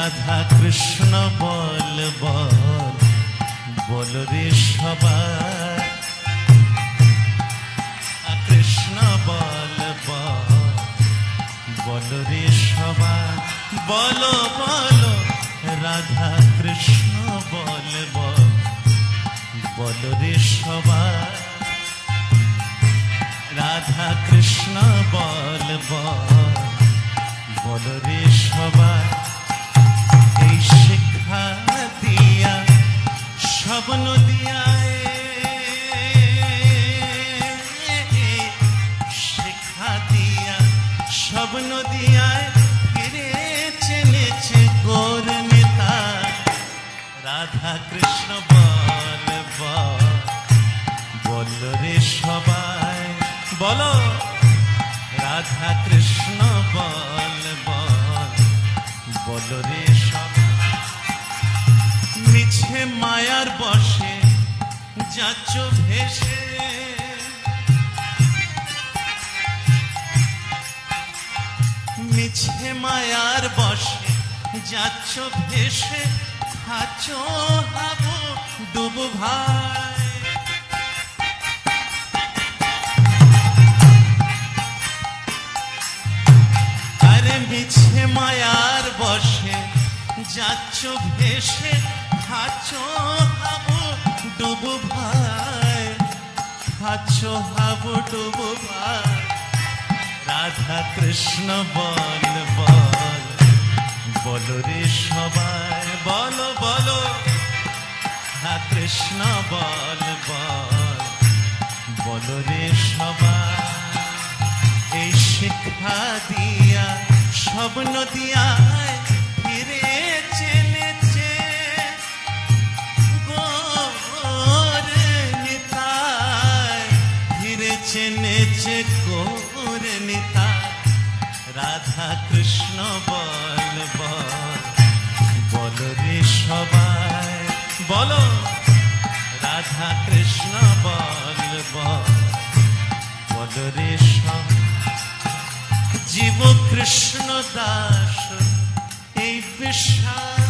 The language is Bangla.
রাধা কৃষ্ণ বল বল বল রে সবাই, কৃষ্ণ বল বল বল রে সবাই, বলো বলো রাধা কৃষ্ণ বল বল বল রে সবাই, রাধা কৃষ্ণ বল বল বল রে সবাই। এই শিক্ষা দিয়া স্বপ্ন দিয়া, শিক্ষা দিয়া স্বপ্ন দিয়া ফিরে চেনেছে গোর নেতা। রাধা কৃষ্ণ বল বল বল রে সবাই, বলো রাধা কৃষ্ণ বল বল বল রে সবাই। মিছে মায়ার বসে যাচ্ছ ভেসে, মিছে মায়ার বসে যাচ্ছ ভেসে, খাচ্ছ হাবু ডুবু ভাই। আরে মিছে মায়ার বসে যাচ্ছ ভেসে, খাচ্ছ হাবু ডুবু ভাই, খাচ্ছ হাবু ডুবু ভাই। রাধা কৃষ্ণ বল বল বল রে সবাই, বলো বলো রাধা কৃষ্ণ বল বল বল রে সবাই। এই শিক্ষা দিয়া স্বপ্ন দিয়া ফিরে চেনেছে গোর নিতাই, ফিরে চেনেছে গোর নিতাই। রাধা কৃষ্ণ বল বল বল রে সবাই, বলো রাধা কৃষ্ণ বল বল বল রে সবাই। জীব কৃষ্ণ দাস এই বিশ্বাস